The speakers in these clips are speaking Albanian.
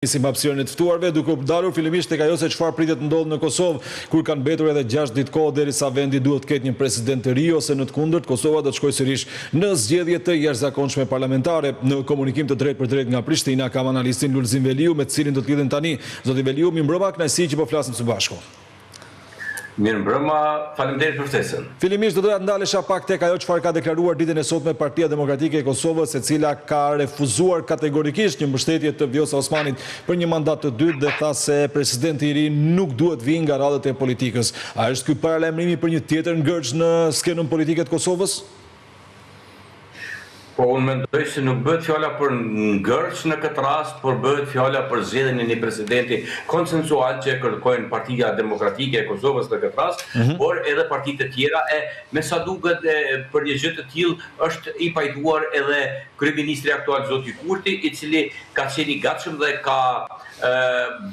Si hapësirën e të ftuarve, duke u dalur fillimisht tek ajo se çfarë pritet të ndodhë në Kosovë, kur kanë mbetur edhe 6 ditë kohë derisa vendi duhet të ketë një president të ri, ose në të kundërt Kosova do të shkojë sërish në zgjedhje të jashtëzakonshme parlamentare. Në komunikim të drejtë për drejtë nga Prishtina kam analistin Lulzim Veliu, me të cilin do të lidhem tani. Zoti Veliu, mirëmbrëma, kënaqësi që po flasim së bashku. Mirëmbrëma, faleminderit për ftesën. Fillimisht do doja të ndalesha pak tek ajo çfarë ka deklaruar ditën e sotme Partia Demokratike e Kosovës, e cila ka refuzuar kategorikisht një mbështetje të Vjosa Osmanit për një mandat të dytë dhe tha se presidenti i ri nuk duhet vinë nga radhët e politikës. A është ky paralajmërimi për një tjetër ngërç në skenën politike të Kosovës? Po unë mendoj se nuk bëhet fjala për ngërç në këtë rast, por bëhet fjala për zgjedhjen e një presidenti konsensual që kërkojnë Partia Demokratike e Kosovës në këtë rast, por edhe partitë të tjera. Me sa duket për një gjë të tillë është i pajtuar edhe kryeministri aktual zoti Kurti, i cili ka qenë i gatshëm dhe ka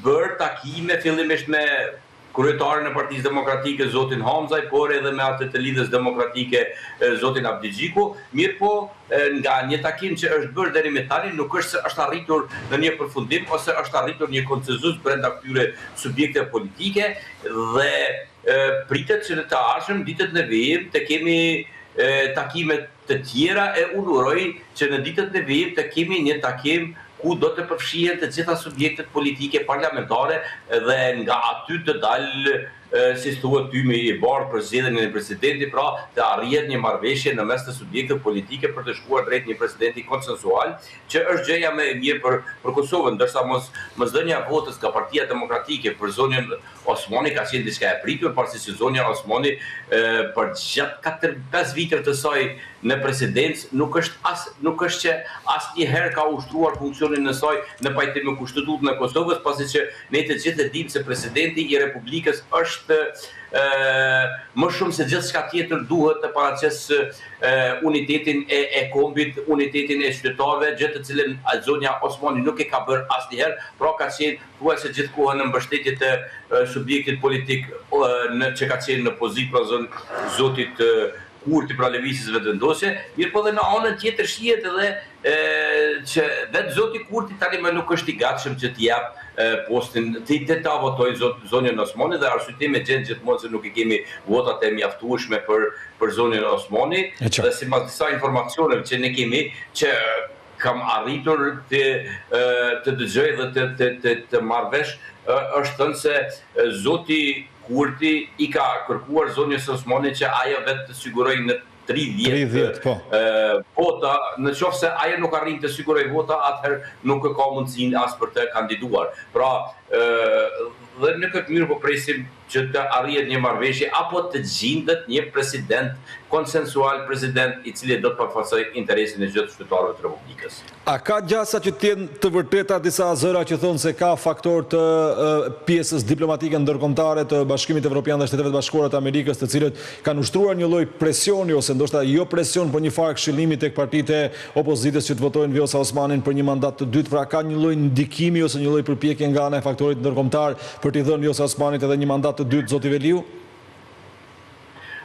bërë takime fillimisht me kryetarin e Partisë Demokratike zotin Hamzaj, por edhe me atë të Lidhjes Demokratike zotin Abdigjiku. Mirë po, nga një takim që është bërë deri më tani, nuk është se është arritur në një përfundim ose është arritur një konsenzus brenda këtyre subjekteve politike, dhe pritet që në të ardhshëm ditët në vijim të kemi takime të tjera, e unë uroj që në ditët në vijim të kemi një takim ku do të përfshihen të gjitha subjektet politike parlamentare dhe nga aty të dalë, si thuhet, tymi i bardhë për zgjedhjen e presidentit, pra të arrihet një marrëveshje në mes të subjekteve politike për të shkuar drejt një presidenti konsensual, që është gjëja më e mirë për Kosovën, ndërsa mosdhënia e votës nga Partia Demokratike për zonjën Osmani ka qenë diçka e pritur, pasi që zonja Osmani për gjatë 4-5 viteve të saj në presidencë nuk është që asnjëherë ka ushtruar funksionin e saj në pajtim me kushtetutën e Kosovës, pasi që ne të gjithë e dimë se presidenti i Republikës është më shumë se gjithçka tjetër duhet të paraqesë unitetin e kombit, unitetin e qytetarëve, gjë të cilën zonja Osmani nuk e ka bërë asnjëherë, pra ka qenë thuajse gjithkohën në mbështetje të subjektit politik që ka qenë në pozitë pra zotit Kurti, pra lëvizjes vetëvendosje. Mirë po dhe në anën tjetër shihet edhe që vetë zoti Kurti tani më nuk është i gatshëm që t'i jap postin, ta votojë zonjën Osmani, dhe arsyetimi gjen gjithmonë se nuk i kemi votat e mjaftueshme për zonjën Osmani, dhe sipas disa informacioneve që ne kemi, që kam arritur të dëgjoj dhe të marr vesh, është thënë se zoti Kurti i ka kërkuar zonjës Osmani që ajo vetë të sigurojë në 30 vota, në qoftë se ajo nuk arrin të sigurojë vota, atëherë nuk ka mundësinë as për të kandiduar. Pra, dhe në këtë mënyrë po presim që të arrihet një marrëveshje apo të gjendet një president konsensual, president i cili do të përfaqësojë interesin e gjithë qytetarëve të Republikës. A ka gjasa që të jenë të vërteta disa zëra që thonë se ka faktor të pjesës diplomatike ndërkombëtare të Bashkimit Evropian dhe Shteteve të Bashkuara të Amerikës, të cilët kanë ushtruar një lloj presioni, ose ndoshta jo presion, por një farë këshillimi tek partitë e opozitës që të votojnë Vjosa Osmanin për një mandat të dytë? Pra ka një lloj ndikimi ose një lloj përpjekje nga ana e faktorit ndërkombëtar për t'i dhënë Vjosa Osmanit edhe një mandat të dytë, zoti Veliu?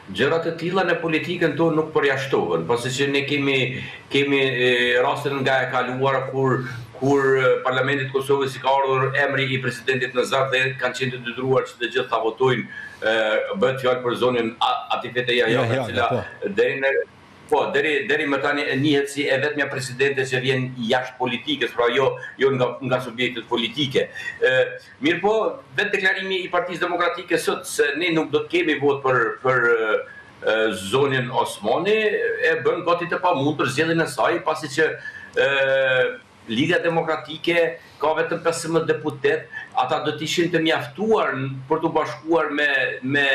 Gjërat e tilla në politikën tonë nuk përjashtohen, pasi që ne kemi rastin nga e kaluara kur Parlamentit Kosovës i ka ardhur emri i presidentit në zart dhe kanë qenë të detyruar që të gjithë ta votojnë, bëhet fjalë për zonën Atifete Yahya, e cila deri më tani njihet si e vetmja presidente që vjen jashtë politikës, pra jo nga subjektet politike. Mirë po, vetë deklarimi i Partisë Demokratike sot se ne nuk do të kemi vot për zonjën Osmani e bën gati të pamundur zgjedhjen e saj, pasi që Lidhja Demokratike ka vetëm 15 deputet, ata do të ishin të mjaftuar për të bashkuar me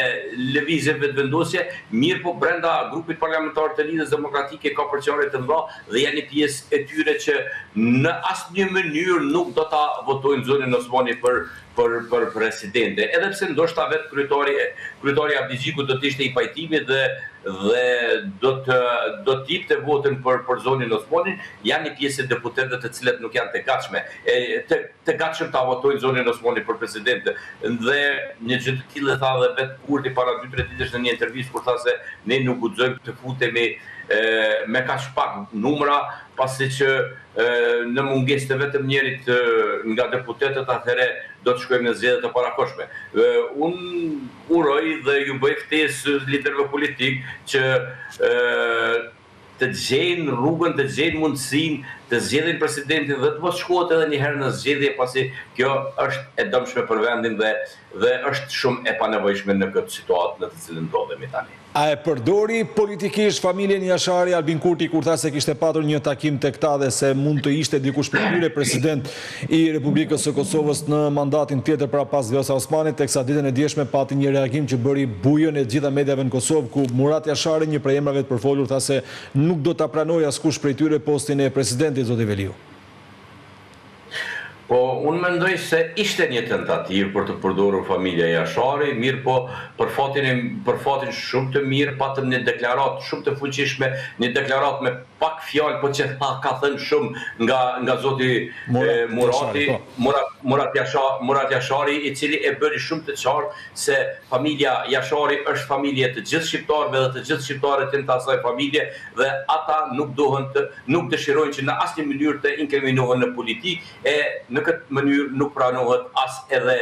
lëvizje vetëvendosje, mirë po brenda grupit parlamentar të Lidhjes Demokratike ka përqendrë të mëdha dhe janë një pjesë e tyre që në asnjë mënyrë nuk do ta votojnë zonën Osmani për presidente. Edhe pse ndoshta vetë kryetari Abdigjiku do të ishte i pajtimit dhe do të jepte votën për zonën Osmanin, janë një pjesë e deputetëve të cilët nuk janë të gatshëm ta votojnë zonën Osmani për presidente. Dhe një gjë të tillë tha dhe vetë Kurti para 2-3 ditësh në një intervistë kur tha se ne nuk guxojmë të futemi me kaq pak numra, pasi që në mungesë të vetëm njerit nga deputetët, atëherë do të shkojmë në zgjedhje të parakoshme. Unë uroj dhe ju bëj ftesë liderëve politik që të gjejnë rrugën, të gjejnë mundësinë, të zgjedhin presidentin dhe të mos shkohet edhe një herë në zgjedhje, pasi kjo është e dëmshme për vendin dhe është shumë e panevojshme në këtë situatë në të cilën ndodhemi tani. A e përdori politikisht familjen Jashari Albin Kurti kur tha se kishte patur një takim tek ta dhe se mund të ishte dikush për tyre president i Republikës së Kosovës në mandatin tjetër para pas Vjosa Osmanit, teksa ditën e djeshme pati një reagim që bëri bujën e gjitha mediave në Kosovë, ku Murat Jashari, një prej emrave të përfolur, tha se nuk do ta pranojë askush prej tyre postin e presidentit, zoti Veliu. Po, unë mendoj se ishte një tentativë për të përdorur familja Jashari, mirë po për fatin shumë të mirë, patëm një deklarat shumë të fuqishme, një deklarat me pak fjalë, po që ka thënë shumë nga zoti Murat Jashari, i cili e bëri shumë të qartë se familja Jashari është familje të gjithë shqiptarëve dhe të gjithë shqiptarët janë të asaj familje dhe ata nuk dëshirojnë që në asnjë mënyrë të inkriminohen në politikë, e në këtë mënyrë nuk pranohet as edhe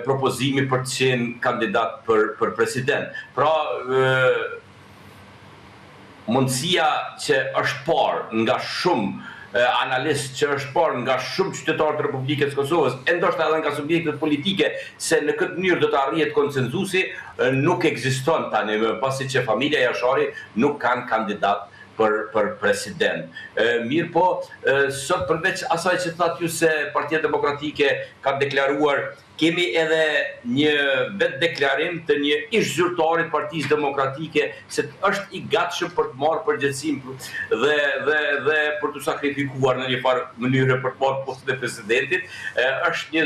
propozimi për të qenë kandidat për president. Pra, mundësia që është parë nga shumë analist, që është parë nga shumë qytetarë të Republikës Kosovës, e ndoshta edhe nga subjektet politike, se në këtë mënyrë do të arrihet konsenzusi, nuk ekziston tani, pasi që familja Jashari nuk kanë kandidat për president. Mirë po, sot përveç asaj që thatë ju se Partia Demokratike ka deklaruar, kemi edhe një vetë deklarim të një ish zyrtarit Partisë Demokratike se është i gatshëm për të marrë përgjegjësinë dhe për të sakrifikuar në një farë mënyrë për të marrë postin e presidentit. Është një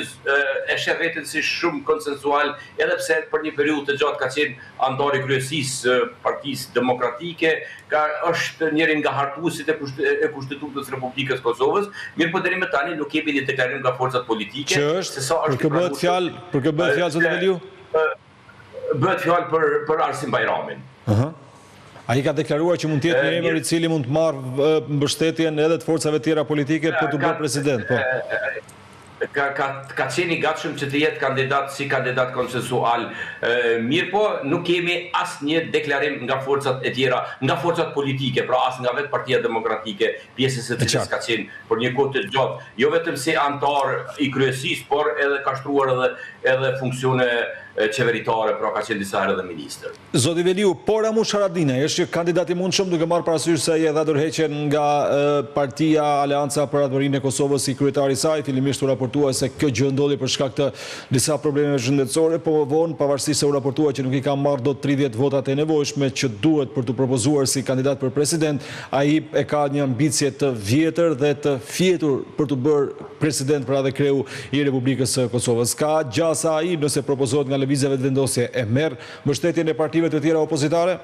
e sheh veten si shumë konsensual, edhe pse për një periudhë të gjatë ka qenë antar i kryesisë Partisë Demokratike, është njëri nga hartuesit e Kushtetutës Republikës Kosovës, mirë po deri më tani nuk kemi një deklarim nga forcat politike. Që është për kë bëhet fjalë, zotë Veliu? Bëhet fjalë për Arsim Bajramin. Ai ka deklaruar që mund të jetë një emër i cili mund të marrë mbështetjen edhe të forcave tjera politike për të bërë president, po. Ka qenë i gatshëm që të jetë kandidat si kandidat konsensual. Mirë po, nuk kemi asnjë deklarim nga forcat e tjera, nga forcat politike, pra as nga vetë Partia Demokratike, pjesës e cilës ka qenë për një kohë të gjatë, jo vetëm si antar i kryesisë, por edhe ka shtruar edhe funksione qeveritare, pra ka qenë disa herë edhe ministër. Zoti Veliu, por Ramush Haradinaj është kandidat i mundshëm, duke marrë parasysh se ai e dha dorëheqjen nga Partia Aleanca për Adhurimin e Kosovës, si kryetari i saj, fillimisht u raportua se kjo gjë ndodhi për shkak të disa problemeve shëndetësore, po vonë pavarësisht se u raportua që nuk i ka marrë dot 30 votat e nevojshme që duhet për të propozuar si kandidat për president, ai e ka një ambicje të vjetër dhe të fjetur për të bërë president pra dhe kreu i Republikës së Kosovës. Ka gjasa ai nëse propozohet nga lëvizjeve të vendosje, e merr mbështetjen e partive të tjera opozitare?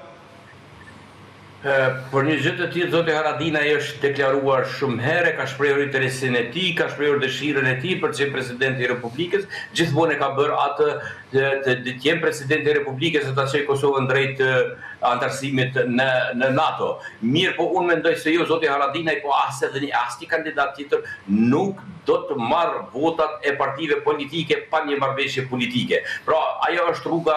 Për një gjë të tillë, zoti Haradinaj është deklaruar shumë herë, ka shprehur interesin e tij, ka shprehur dëshirën e tij për të qenë presidenti i Republikës, gjithmonë e ka bërë atë të jenë presidenti i Republikës dhe ta çojë Kosovën drejt antarësimit në NATO. Mirë po unë mendoj se jo, zoti Haradinaj, po asnjë kandidat tjetër nuk do të marrë votat e partive politike pa një marrëveshje politike. Pra, ajo është rruga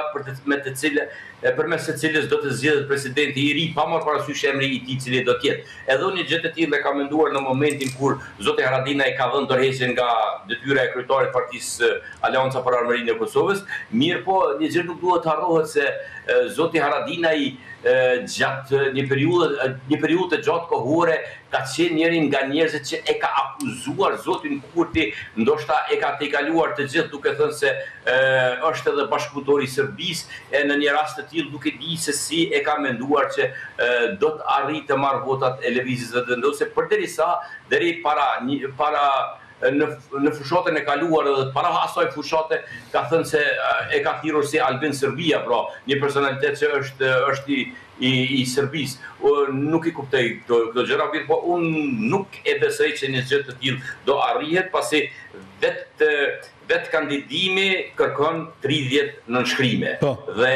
përmes së cilës do të zgjedhet presidenti i ri, pa marrë parasysh emri i tij cili do të jetë. Edhe unë një gjë të tillë ka menduar në momentin kur zoti Haradinaj ka dhënë dorëheqjen nga detyra e kryetarit të Partisë Aleanca për Armërinë e Kosovës, mirë po një gjë nuk duhet të harrohet se zoti Haradinaj gjatë një periudhë të gjatë kohore ka qenë njëri nga njerëzit që e ka akuzuar zotin Kurti, ndoshta e ka tejkaluar të gjithë duke thënë se është edhe bashkëpunëtori i Serbisë, e në një rast të tillë duke di se si e ka menduar që do të arrijë të marrë votat e lëvizjes vendose, përderisa deri para në fushatën e kaluar dhe para asaj fushate ka thënë se e ka thirrur si Albin Serbia, pra një personalitet që është i Serbisë. Nuk i kuptoj këto gjëra, po unë nuk e besoj që një gjë të tillë do arrihet, pasi vetë kandidimi kërkon 30 nënshkrime. Dhe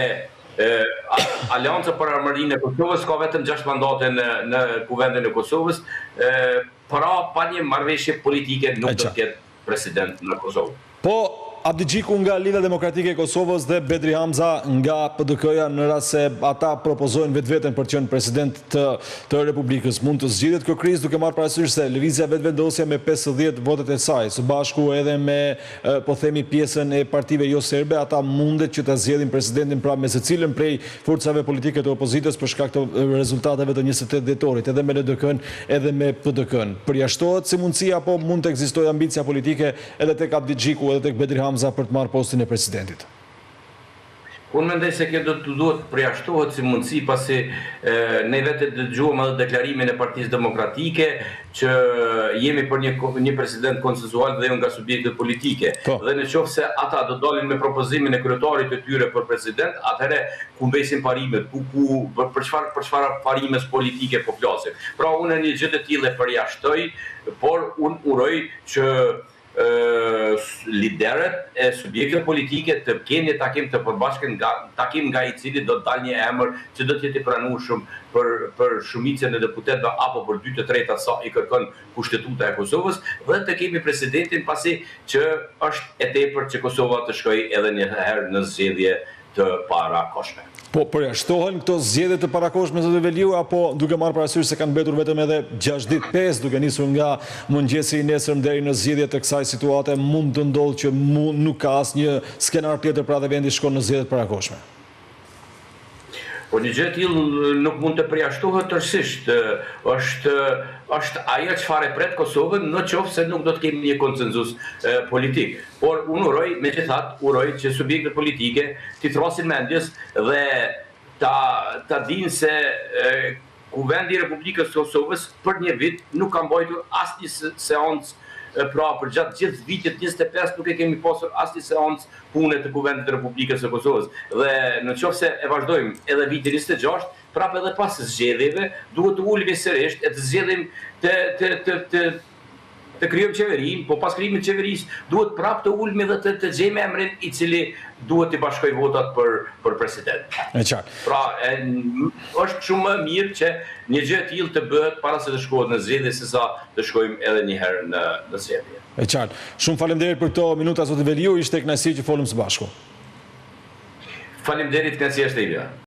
Alianca për Armërinë e Kosovës ka vetëm 6 mandate në kuvendin e Kosovës, pra pa një marrëveshje politike nuk do të ketë president në Kosovë. Po, Abdi Xhiku nga Lidhja Demokratike e Kosovës dhe Bedri Hamza nga PDK-ja në rast se ata propozojnë vetveten për të qenë president të Republikës. Mund të zgjidhet kjo krizë duke marrë parasysh se lëvizja vetvendosja me 50 votet e saj, së bashku edhe me po themi pjesën e partive jo serbe, ata mundet që ta zgjedhin presidentin pra me secilën prej forcave politike të opozitës për shkak të rezultateve të 28 dhjetorit, edhe me LDK-n edhe me PDK-n. Përjashtohet si mundësi apo mund të ekzistojë ambicia politike edhe tek Abdi Xhiku edhe tek Bedri Hamza për të marrë postin e presidentit? Unë mendoj se kjo duhet të përjashtohet si mundësi, pasi ne vetë dëgjuam edhe deklarimin e Partisë Demokratike që jemi për një president konsensual dhe nga subjektet politike. Dhe në qoftë se ata do dalin me propozimin e kryetarit të tyre për president, atëherë ku mbesin parimet, për çfarë parimes politike po flasim. Pra unë një gjë të tillë e përjashtoj, por unë uroj që liderët e subjekte politike të kenë një takim të përbashkët, takim nga i cili do të dalë një emër që do të jetë i pranueshëm për shumicën e deputetëve apo për 2/3 sa i kërkon Kushtetuta e Kosovës, dhe të kemi presidentin pasi që është e tepërt që Kosova të shkojë edhe një herë në zgjedhje të parakoshme. Po përjashtohen këto zgjedhje të parakoshme zotë Veliu, apo duke marrë parasysh se kanë mbetur vetëm edhe 6 ditë, 5 duke nisur nga mëngjesi i nesërm deri në zgjedhje të kësaj situate, mund të ndodhë që nuk ka asnjë skenar tjetër pra dhe vendi shkon në zgjedhje të parakoshme? Po një gjë e tillë nuk mund të përjashtohet tërësisht. Është ajo çfarë pret Kosovën në qoftë se nuk do të kemi një konsenzus politik. Por unë uroj që subjektet politike t'i thrasin mendjes dhe ta dinë se Kuvendi i Republikës së Kosovës për një vit nuk ka mbajtur asnjë seancë. Pra për gjatë gjithë vitit 25 nuk e kemi pasur asnjë seancë pune të Kuvendit të Republikës së Kosovës. Dhe në qoftë se e vazhdojmë edhe vitin 26, prapë edhe pas zgjedhjeve duhet të ulemi sërish e të zgjedhim të krijojmë qeverinë, po pas krijimit të qeverisë duhet prapë të ulemi dhe të gjejmë emrin i cili duhet të bashkojë votat për president. E qartë. Pra është shumë më mirë që një gjë e tillë të bëhet para se të shkohet në zgjedhje sesa të shkojmë edhe një herë në zgjedhje. E qartë. Shumë faleminderit për këto minuta zotë Veliu, ishte kënaqësi që folëm së bashku. Faleminderit, kënaqësia është e ija.